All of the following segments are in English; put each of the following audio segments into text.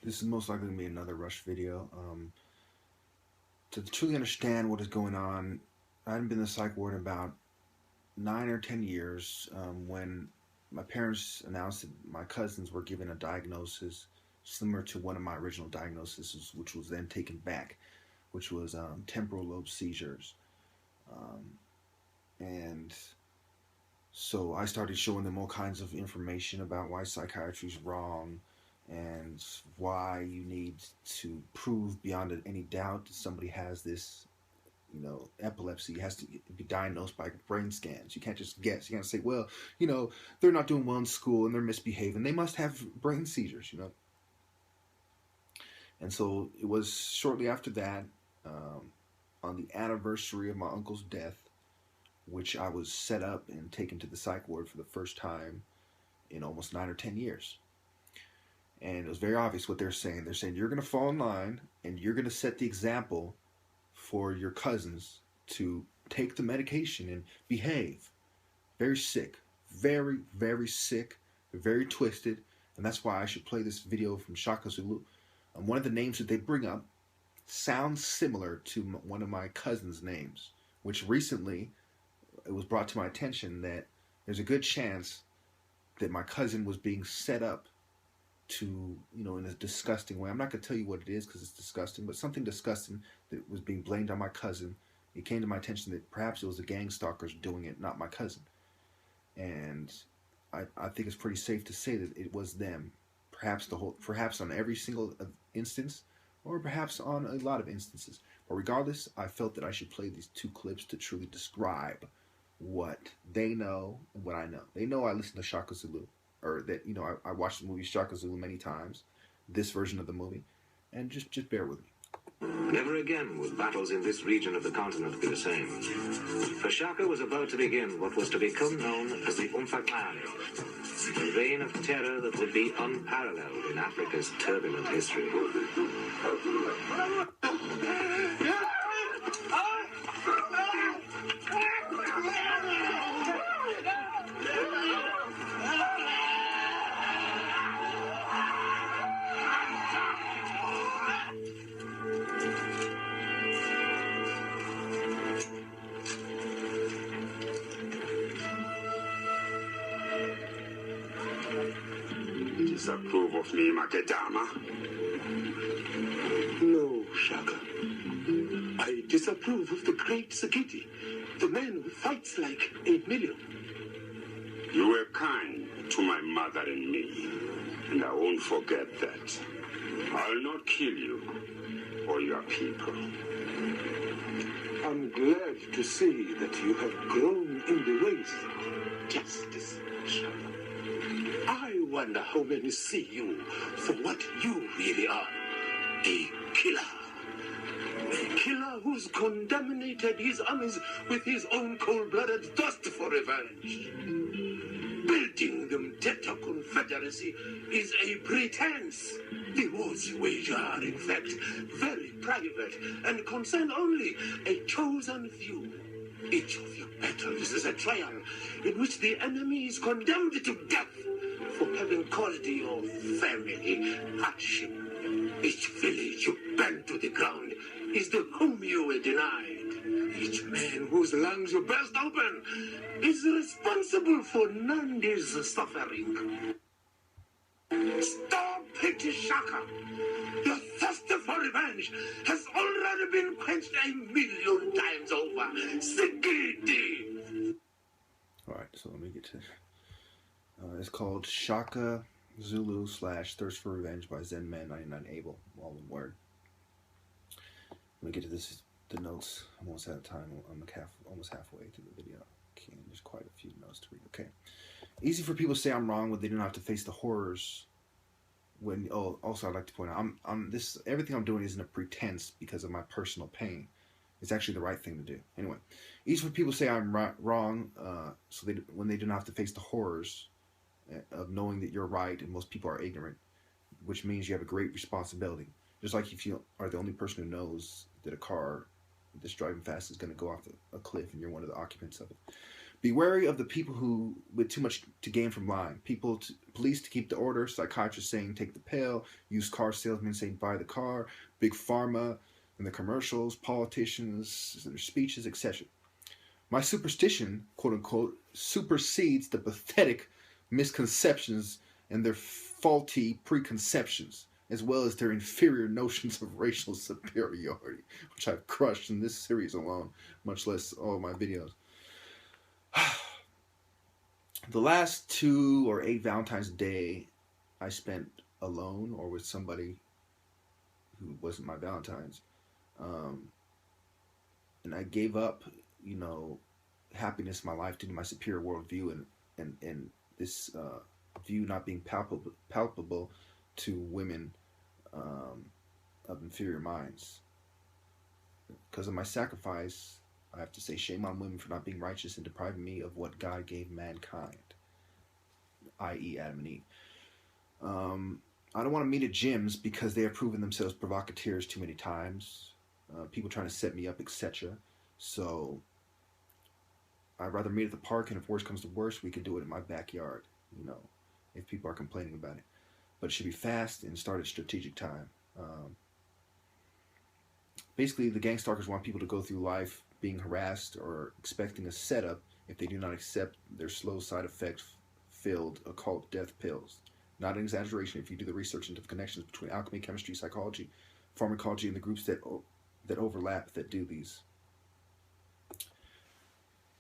This is most likely going to be another Rush video. To truly understand what is going on, I hadn't been in the psych ward in about 9 or 10 years when my parents announced that my cousins were given a diagnosis similar to one of my original diagnoses, which was then taken back, which was temporal lobe seizures. Um, and so I started showing them all kinds of information about why psychiatry is wrong and why you need to prove beyond any doubt that somebody has this, epilepsy. It has to be diagnosed by brain scans. You can't just guess. You can't say, well, they're not doing well in school and they're misbehaving. They must have brain seizures. And so it was shortly after that, on the anniversary of my uncle's death, which I was set up and taken to the psych ward for the first time in almost 9 or 10 years. And it was very obvious what they're saying. They're saying, you're going to fall in line and you're going to set the example for your cousins to take the medication and behave. Very sick. Very, very sick. Very twisted. And that's why I should play this video from Shaka Zulu. One of the names that they bring up sounds similar to one of my cousin's names, which recently it was brought to my attention that there's a good chance that my cousin was being set up to, in a disgusting way. I'm not going to tell you what it is because it's disgusting, but something disgusting that was being blamed on my cousin. It came to my attention that perhaps it was the gang stalkers doing it, not my cousin. And I think it's pretty safe to say that it was them. Perhaps on every single instance, or perhaps on a lot of instances. But regardless, I felt that I should play these two clips to truly describe what they know and what I know. They know I listen to Shaka Zulu, or that, I watched the movie Shaka Zulu many times, this version of the movie, and just bear with me. Never again would battles in this region of the continent be the same. For Shaka was about to begin what was to become known as the Umfakane, a reign of terror that would be unparalleled in Africa's turbulent history. Disapprove of me, Makedama? No, Shaka. I disapprove of the great Sakiti, the man who fights like 8 million. You were kind to my mother and me, and I won't forget that. I'll not kill you or your people. I'm glad to see that you have grown in the ways of justice, Shaka. I wonder how many see you for what you really are. A killer. A killer who's contaminated his armies with his own cold-blooded thirst for revenge. Building them debtor confederacy is a pretense. The wars you wage are, in fact, very private and concern only a chosen few. Each of your battles is a trial in which the enemy is condemned to death for having caused your family hardship. Each village you burn to the ground is the home you were denied. Each man whose lungs you burst open is responsible for Nandi's suffering. Stop it, Shaka! Your thirst for revenge has already been quenched 1,000,000 times over. Sigidi! Alright, so let me get to it's called Shaka Zulu / Thirst for Revenge by Zen Man 99 Abel, all one word. Let me get to the notes. I'm almost out of time. I'm almost halfway through the video. Okay, there's quite a few notes to read. Okay. Easy for people to say I'm wrong when they don't have to face the horrors. Also I'd like to point out, everything I'm doing isn't a pretense because of my personal pain. It's actually the right thing to do. Anyway, easy for people to say I'm wrong, when they don't have to face the horrors of knowing that you're right and most people are ignorant, which means you have a great responsibility. Just like if you are the only person who knows that a car that's driving fast is going to go off a cliff and you're one of the occupants of it. Be wary of the people who with too much to gain from lying. Police to keep the order. Psychiatrists saying take the pill. Used car salesmen saying buy the car. Big pharma and the commercials. Politicians, their speeches, etc. My superstition, quote unquote, supersedes the pathetic misconceptions and their faulty preconceptions, as well as their inferior notions of racial superiority, which I've crushed in this series alone, much less all of my videos. The last 2 or 8 Valentine's Day I spent alone or with somebody who wasn't my Valentine's. And I gave up, happiness in my life due to my superior worldview and this view not being palpable to women of inferior minds. Because of my sacrifice, I have to say shame on women for not being righteous and depriving me of what God gave mankind, i.e. Adam and Eve. I don't want to meet at gyms because they have proven themselves provocateurs too many times. People trying to set me up, etc. So I'd rather meet at the park, and if worse comes to worse, we can do it in my backyard, if people are complaining about it. But it should be fast and start at strategic time. Basically, the gang stalkers want people to go through life being harassed or expecting a setup if they do not accept their slow side effect-filled occult death pills. Not an exaggeration if you do the research into the connections between alchemy, chemistry, psychology, pharmacology, and the groups that overlap that do these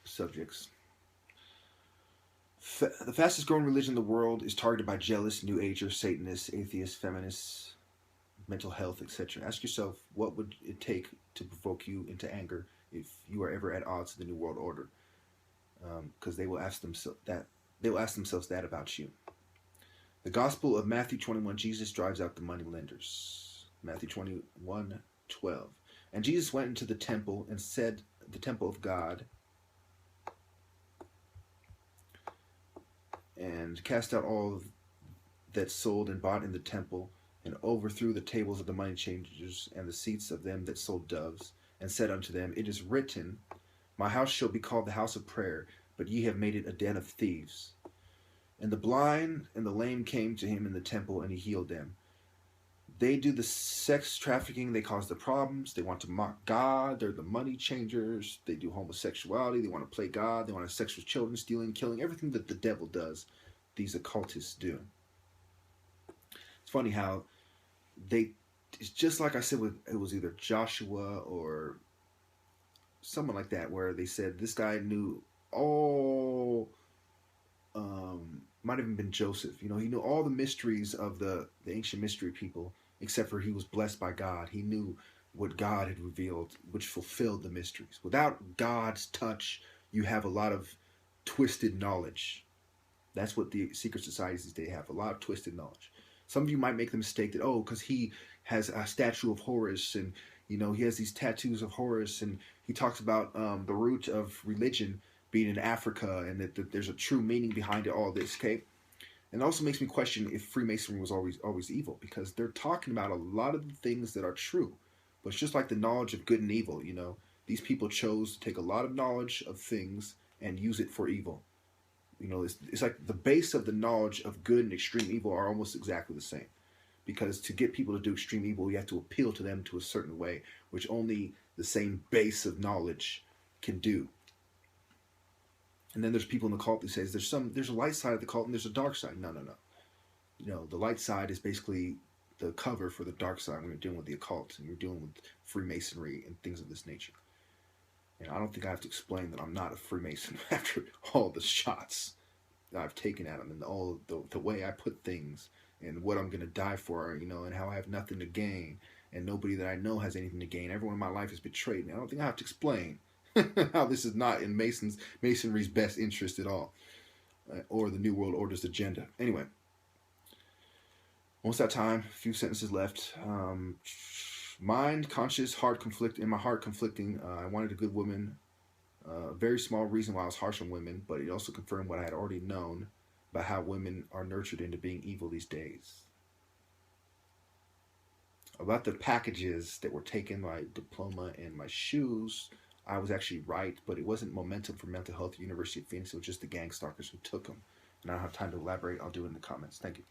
subjects. The fastest growing religion in the world is targeted by jealous, New Agers, Satanists, atheists, feminists, mental health, etc. Ask yourself, what would it take to provoke you into anger if you are ever at odds with the New World Order? Because they will ask themselves that about you. The Gospel of Matthew 21, Jesus drives out the moneylenders. Matthew 21:12. And Jesus went into the temple and said, the temple of God, and cast out all that sold and bought in the temple, and overthrew the tables of the money changers and the seats of them that sold doves, and said unto them, It is written, My house shall be called the house of prayer, but ye have made it a den of thieves. And the blind and the lame came to him in the temple, and he healed them. They do the sex trafficking, they cause the problems, they want to mock God, they're the money changers, they do homosexuality, they want to play God, they want to have sex with children, stealing, killing, everything that the devil does, these occultists do. It's funny how it's just like I said, it was either Joshua or someone like that, where they said this guy knew all, might have even been Joseph, he knew all the mysteries of the ancient mystery people, except for he was blessed by God. He knew what God had revealed, which fulfilled the mysteries. Without God's touch, you have a lot of twisted knowledge. That's what the secret societies these days have, a lot of twisted knowledge. Some of you might make the mistake that, because he has a statue of Horus, and he has these tattoos of Horus, and he talks about the root of religion being in Africa, and that there's a true meaning behind it, all this, okay? And it also makes me question if Freemasonry was always evil, because they're talking about a lot of the things that are true. But it's just like the knowledge of good and evil, These people chose to take a lot of knowledge of things and use it for evil. It's like the base of the knowledge of good and extreme evil are almost exactly the same. Because to get people to do extreme evil, you have to appeal to them to a certain way, which only the same base of knowledge can do. And then there's people in the cult that says there's a light side of the cult and there's a dark side. No. The light side is basically the cover for the dark side when you're dealing with the occult and you're dealing with Freemasonry and things of this nature. And I don't think I have to explain that I'm not a Freemason after all the shots that I've taken at them and all the way I put things and what I'm going to die for, and how I have nothing to gain and nobody that I know has anything to gain. Everyone in my life is betrayed me. I don't think I have to explain how this is not in Masonry's best interest at all, or the New World Order's agenda. Anyway, almost that time, a few sentences left. Mind, conscious, heart conflicting. In my heart conflicting, I wanted a good woman. A very small reason why I was harsh on women, but it also confirmed what I had already known about how women are nurtured into being evil these days. About the packages that were taken, my diploma and my shoes, I was actually right, but it wasn't momentum for mental health at University of Phoenix. It was just the gang stalkers who took them. And I don't have time to elaborate. I'll do it in the comments. Thank you.